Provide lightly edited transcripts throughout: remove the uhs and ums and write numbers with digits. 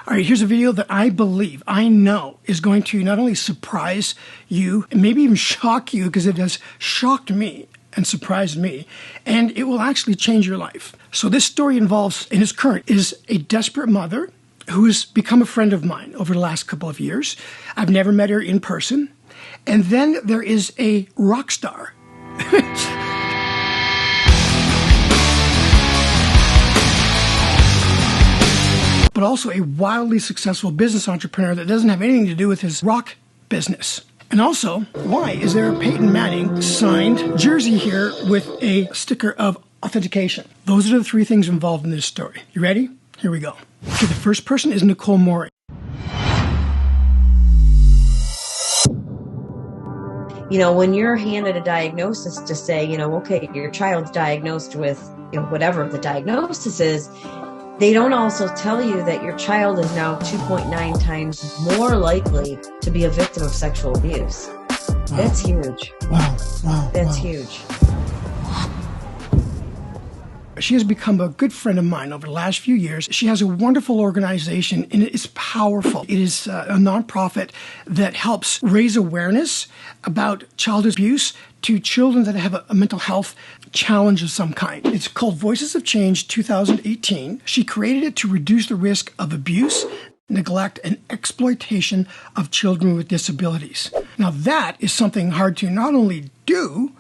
All right, here's a video that I know is going to not only surprise you, and maybe even shock you, because it has shocked me and surprised me, and it will actually change your life. So this story involves, and is current, is a desperate mother who has become a friend of mine over the last couple of years. I've never met her in person. And then there is a rock star. But also a wildly successful business entrepreneur that doesn't have anything to do with his rock business. And also, why is there a Peyton Manning signed jersey here with a sticker of authentication? Those are the three things involved in this story. You ready? Here we go. Okay, the first person is Nicole Morey. You know, when you're handed a diagnosis to say, you know, okay, your child's diagnosed with, you know, whatever the diagnosis is, they don't also tell you that your child is now 2.9 times more likely to be a victim of sexual abuse. Wow. That's huge. Wow. That's huge. She has become a good friend of mine over the last few years. She has a wonderful organization, and it's powerful. It is a nonprofit that helps raise awareness about child abuse to children that have a mental health challenge of some kind. It's called Voices of Change 2018. She created it to reduce the risk of abuse, neglect, and exploitation of children with disabilities. Now that is something hard to not only do,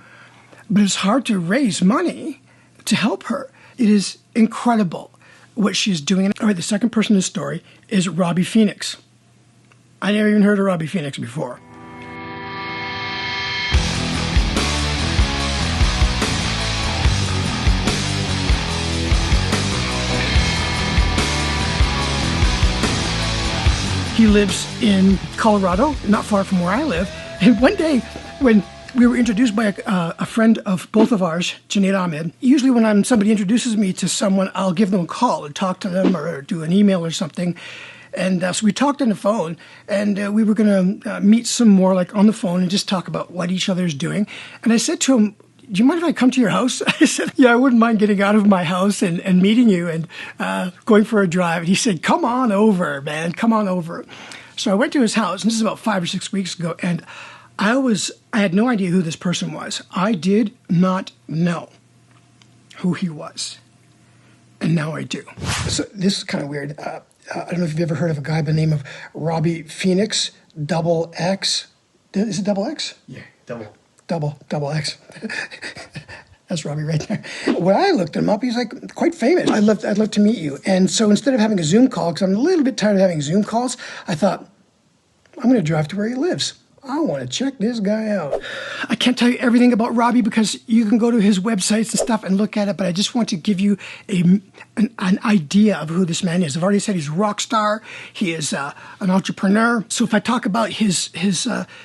but it's hard to raise money to help her. It is incredible what she's doing. All right, the second person in the story is Robbie Phoenix. I never even heard of Robbie Phoenix before. He lives in Colorado, not far from where I live. And one day when we were introduced by a friend of both of ours, Junaid Ahmed. Usually when somebody introduces me to someone, I'll give them a call and talk to them or do an email or something. And so we talked on the phone, and we were going to meet some more, like on the phone, and just talk about what each other is doing. And I said to him, do you mind if I come to your house? I said, yeah, I wouldn't mind getting out of my house and meeting you and going for a drive. And he said, come on over, man, come on over. So I went to his house, and this is about 5 or 6 weeks ago, and I had no idea who this person was. I did not know who he was. And now I do. So this is kind of weird. I don't know if you've ever heard of a guy by the name of Robbie Phoenix, double X. Is it double X? Yeah, double X. That's Robbie right there. When I looked him up, he's like quite famous. I'd love to meet you. And so instead of having a Zoom call, because I'm a little bit tired of having Zoom calls, I thought, I'm going to drive to where he lives. I want to check this guy out. I can't tell you everything about Robbie because you can go to his websites and stuff and look at it, but I just want to give you an idea of who this man is. I've already said he's a rock star. He is an entrepreneur. So if I talk about his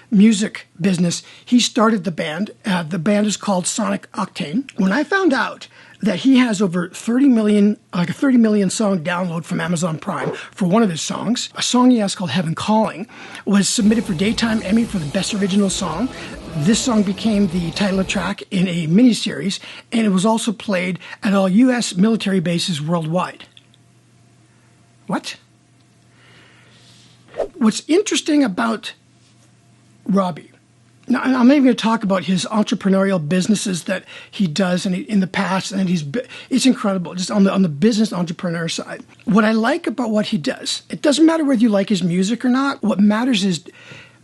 music business, he started the band. The band is called Sonic Octane. When I found out that he has over 30 million, like a 30 million song download from Amazon Prime for one of his songs. A song he has called Heaven Calling was submitted for Daytime Emmy for the Best Original Song. This song became the title track in a miniseries, and it was also played at all U.S. military bases worldwide. What? What's interesting about Robbie, now, I'm not even going to talk about his entrepreneurial businesses that he does in the past, and it's incredible, just on the business entrepreneur side. What I like about what he does, it doesn't matter whether you like his music or not. What matters is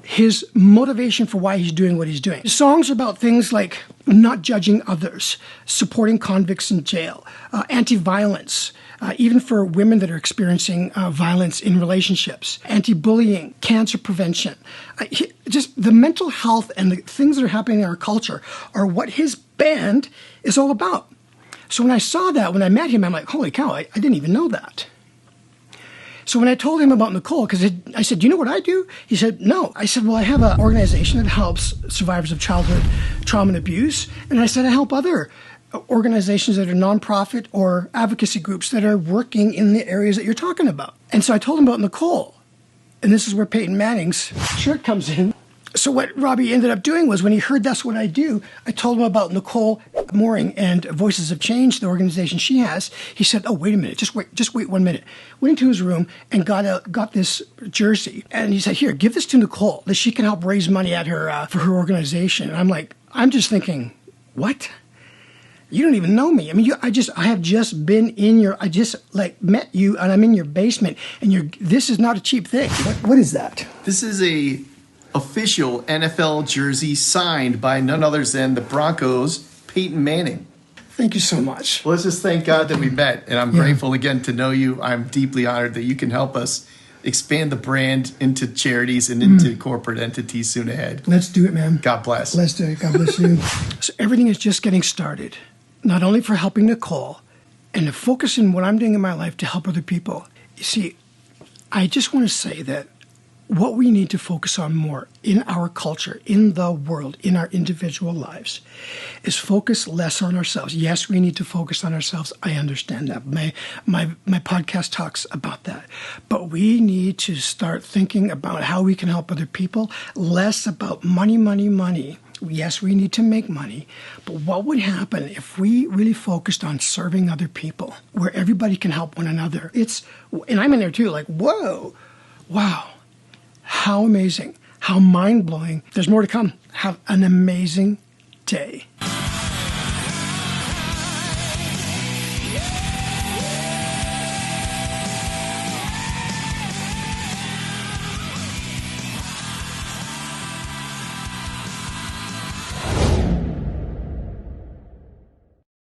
his motivation for why he's doing what he's doing. His songs are about things like not judging others, supporting convicts in jail, anti-violence, even for women that are experiencing violence in relationships, anti-bullying, cancer prevention. Just the mental health and the things that are happening in our culture are what his band is all about. So when I saw that, when I met him, I'm like, holy cow, I didn't even know that. So when I told him about Nicole, because I said, do you know what I do? He said, no. I said, well, I have an organization that helps survivors of childhood trauma and abuse. And I said, I help other organizations that are nonprofit or advocacy groups that are working in the areas that you're talking about. And so I told him about Nicole. And this is where Peyton Manning's shirt comes in. So what Robbie ended up doing was when he heard that's what I do, I told him about Nicole Mooring and Voices of Change, the organization she has. He said, oh, wait a minute, just wait 1 minute. Went into his room and got this jersey. And he said, here, give this to Nicole, that she can help raise money at her for her organization. And I'm like, I'm just thinking, what? You don't even know me. I mean, I have just been I just like met you and I'm in your basement and this is not a cheap thing. What is that? This is a official NFL jersey signed by none other than the Broncos' Peyton Manning. Thank you so much. Well, let's just thank God that we met, and I'm grateful again to know you. I'm deeply honored that you can help us expand the brand into charities and into corporate entities soon ahead. Let's do it, man. God bless. Let's do it. God bless you. So everything is just getting started, not only for helping Nicole and to focus in what I'm doing in my life to help other people. You see, I just want to say that what we need to focus on more in our culture, in the world, in our individual lives, is focus less on ourselves. Yes, we need to focus on ourselves. I understand that. My podcast talks about that. But we need to start thinking about how we can help other people, less about money. Yes, we need to make money. But what would happen if we really focused on serving other people, where everybody can help one another? And I'm in there too, like, whoa, wow. How amazing, how mind-blowing. There's more to come. Have an amazing day.